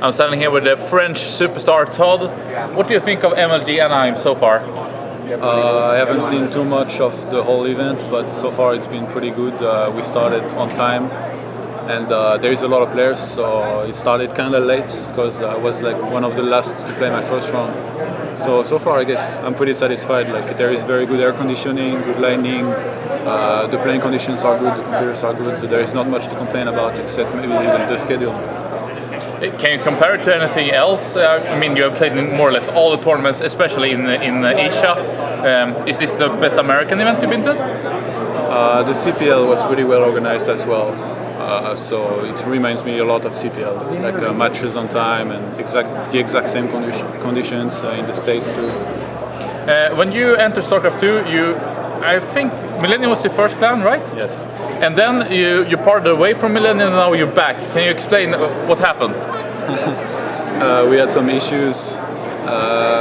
I'm standing here with the French superstar Todd. What do you think of MLG Anaheim so far? I haven't seen too much of the whole event, but so far it's been pretty good. We started on time, and there is a lot of players, so it started kind of late because I was like one of the last to play my first round. So far I guess I'm pretty satisfied. Like there is very good air conditioning, good lighting, the playing conditions are good, the computers are good. So there is not much to complain about except maybe the schedule. Can you compare it to anything else? I mean, you have played in more or less all the tournaments, especially in Asia. Is this the best American event you've been to? The CPL was pretty well organized as well. So it reminds me a lot of CPL, like matches on time and the exact same conditions in the States too. When you entered StarCraft 2, I think Millennium was your first clan, right? Yes. And then you parted away from Millennium and now you're back. Can you explain what happened? We had some issues.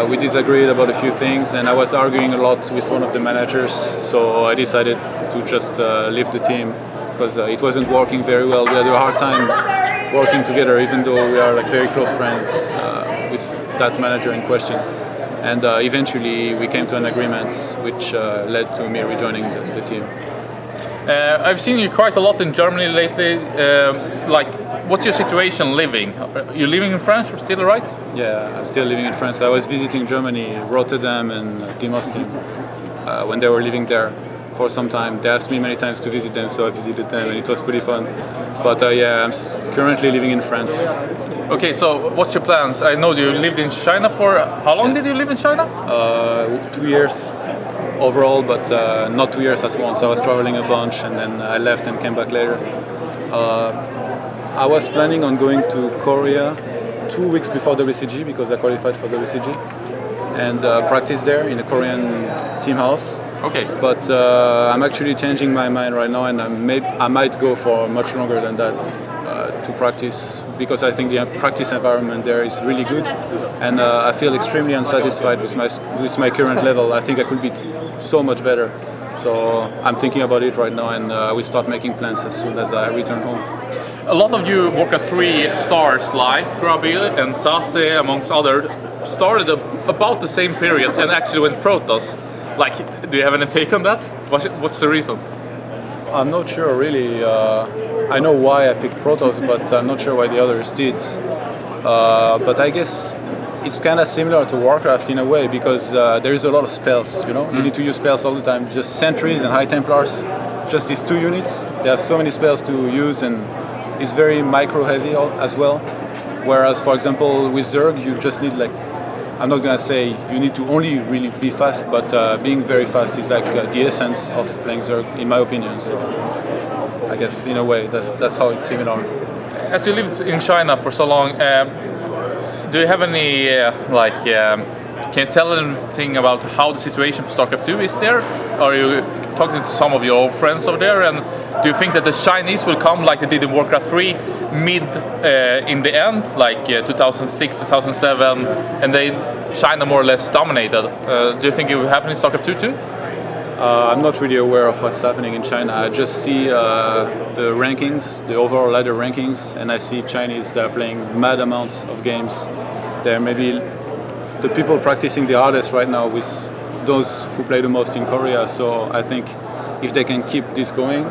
We disagreed about a few things, and I was arguing a lot with one of the managers. So I decided to just leave the team because it wasn't working very well. We had a hard time working together, even though we are like very close friends with that manager in question. And eventually we came to an agreement, which led to me rejoining the team. I've seen you quite a lot in Germany lately. What's your situation living? You're living in France, still, right? Yeah, I'm still living in France. I was visiting Germany, Rotterdam and Timostin when they were living there for some time. They asked me many times to visit them, so I visited them and it was pretty fun. But yeah, I'm currently living in France. Okay, so what's your plans? I know you lived in China for... How long did you live in China? 2 years overall, but not 2 years at once. I was traveling a bunch and then I left and came back later. I was planning on going to Korea 2 weeks before WCG because I qualified for WCG and practice there in a Korean team house. Okay. But I'm actually changing my mind right now and I might go for much longer than that to practice because I think the practice environment there is really good and I feel extremely unsatisfied with my current level. I think I could be so much better. So I'm thinking about it right now and I will start making plans as soon as I return home. A lot of you Warcraft 3 stars like Grabil and Sase, amongst others, started about the same period and actually went Protoss. Like, do you have any take on that? What's the reason? I'm not sure really. I know why I picked Protoss, but I'm not sure why the others did. But I guess it's kind of similar to Warcraft in a way because there is a lot of spells, you know? You need to use spells all the time. Just Sentries and High Templars, just these two units. There are so many spells to use and it's very micro-heavy as well. Whereas, for example, with Zerg, you just need like, I'm not gonna say you need to only really be fast, but being very fast is like the essence of playing Zerg, in my opinion. So I guess in a way that's how it's similar. As you lived in China for so long, do you have any can you tell anything about how the situation for StarCraft 2 is there? Are you talking to some of your old friends over there? And do you think that the Chinese will come like they did in Warcraft 3 in the end, like 2006, 2007, and China more or less dominated? Do you think it will happen in StarCraft 2 too? I'm not really aware of what's happening in China. I just see the rankings, the overall ladder rankings, and I see Chinese that are playing mad amounts of games. They're maybe the people practicing the hardest right now with those who play the most in Korea. So I think if they can keep this going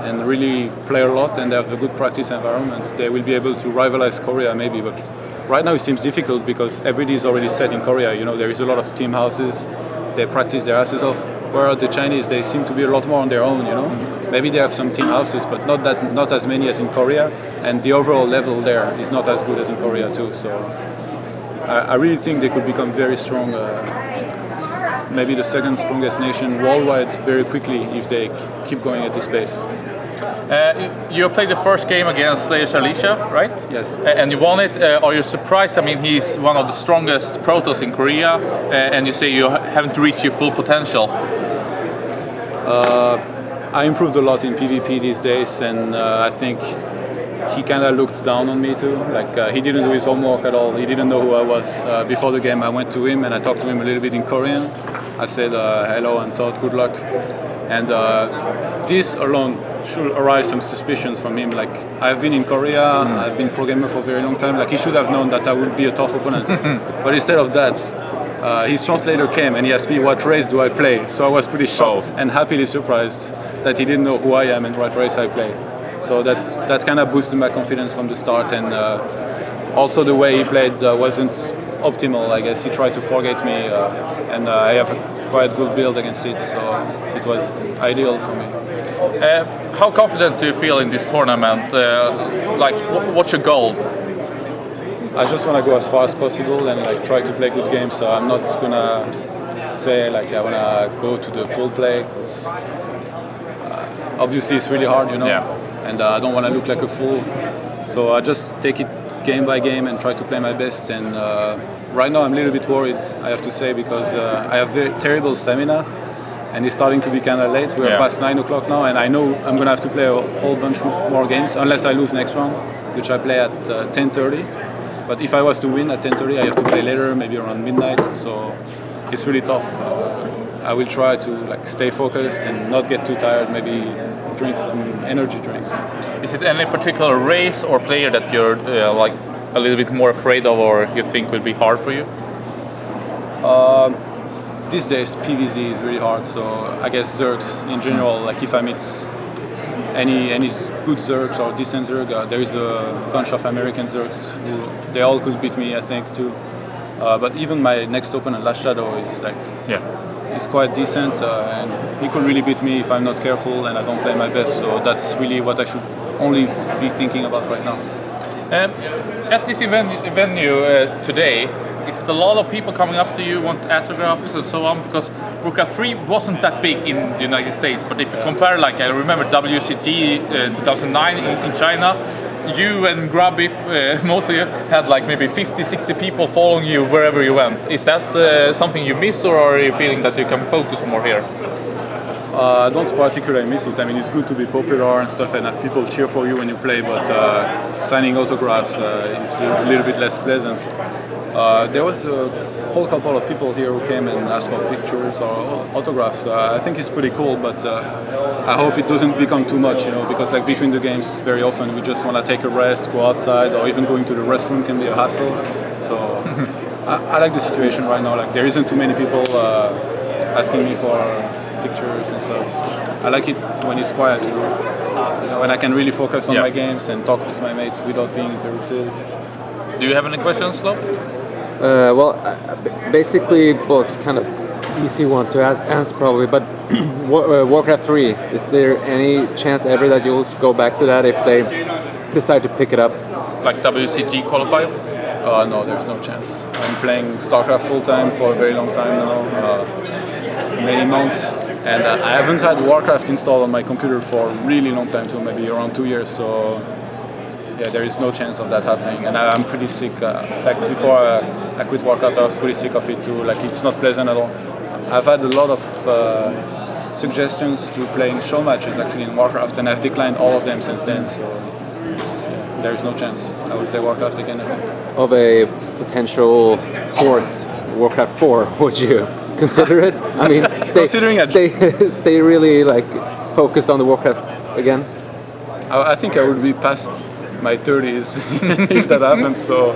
and really play a lot and they have a good practice environment, they will be able to rivalize Korea maybe. But right now it seems difficult because everything is already set in Korea. You know, there is a lot of team houses. They practice their asses off. Whereas the Chinese, they seem to be a lot more on their own. You know, maybe they have some team houses, but not as many as in Korea. And the overall level there is not as good as in Korea too. So I really think they could become very strong. Maybe the second strongest nation worldwide very quickly if they keep going at this pace. You played the first game against Slayer Alicia, right? Yes. And you won it. Are you surprised? I mean, he's one of the strongest Protoss in Korea, and you say you haven't reached your full potential. I improved a lot in PvP these days, and I think he kind of looked down on me too. Like he didn't do his homework at all. He didn't know who I was. Before the game, I went to him and I talked to him a little bit in Korean. I said, "Hello, I'm Todd. Good luck." And this alone should arise some suspicions from him. Like, I've been in Korea, I've been pro gamer for a very long time. Like, he should have known that I would be a tough opponent. But instead of that, his translator came and he asked me what race do I play. So I was pretty shocked and happily surprised that he didn't know who I am and what race I play. So that kind of boosted my confidence from the start. And also the way he played wasn't optimal. I guess he tried to forget me, and I have a quite good build against it, so it was ideal for me. How confident do you feel in this tournament? Like, what's your goal? I just want to go as far as possible and like try to play good games. So I'm not gonna say like I want to go to the pool play, because obviously it's really hard, you know. Yeah. And I don't want to look like a fool. So I just take it game by game and try to play my best. And right now I'm a little bit worried, I have to say, because I have very terrible stamina. And it's starting to be kind of late. We're past 9 o'clock now, and I know I'm going to have to play a whole bunch more games, unless I lose next round, which I play at 10:30. But if I was to win at 10:30, I have to play later, maybe around midnight. So it's really tough. I will try to like stay focused and not get too tired. Maybe drink some energy drinks. Is it any particular race or player that you're like a little bit more afraid of, or you think will be hard for you? These days, PVZ is really hard, so I guess Zergs in general, like if I meet any good Zergs or decent Zerg, there is a bunch of American Zergs who they all could beat me, I think, too. But even my next opponent, Last Shadow, is like is quite decent, and he could really beat me if I'm not careful and I don't play my best. So that's really what I should only be thinking about right now. At this venue today, is it a lot of people coming up to you, want autographs and so on? Because Warcraft 3 wasn't that big in the United States, but if you compare, like I remember WCG 2009 in China, you and Grubby, most of you, had like maybe 50, 60 people following you wherever you went. Is that something you miss, or are you feeling that you can focus more here? I don't particularly miss it. I mean, it's good to be popular and stuff and have people cheer for you when you play, but signing autographs is a little bit less pleasant. There was a whole couple of people here who came and asked for pictures or autographs. I think it's pretty cool, but I hope it doesn't become too much, you know, because like between the games, very often we just want to take a rest, go outside, or even going to the restroom can be a hassle. So I like the situation right now. Like there isn't too many people asking me for pictures and stuff. I like it when it's quiet, you know, when I can really focus on my games and talk with my mates without being interrupted. Do you have any questions, Slow? Well, basically, well, it's kind of easy one to answer probably, but Warcraft 3, is there any chance ever that you'll go back to that if they decide to pick it up? Like WCG qualifier? No, there's no chance. I'm playing StarCraft full-time for a very long time now, many months, and I haven't had Warcraft installed on my computer for a really long time too, maybe around 2 years, so yeah, there is no chance of that happening, and I'm pretty sick. Like before I quit Warcraft, I was pretty sick of it too. Like it's not pleasant at all. I've had a lot of suggestions to playing show matches actually in Warcraft, and I've declined all of them since then. So there is no chance I will play Warcraft again. Of a potential fourth Warcraft 4, would you consider it? I mean, stay really like focused on the Warcraft again. I think I would be past my 30s if that happens, so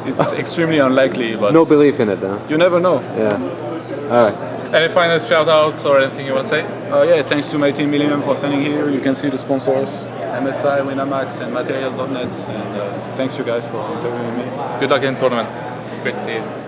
it's extremely unlikely. But no belief in it, huh? You never know. Yeah. All right. Any final shout-outs or anything you want to say? Yeah, thanks to my team Millennium for sending here. You can see the sponsors, MSI, Winamax, and Material.net. And thanks you guys for interviewing me. Good luck in the tournament. Great to see you.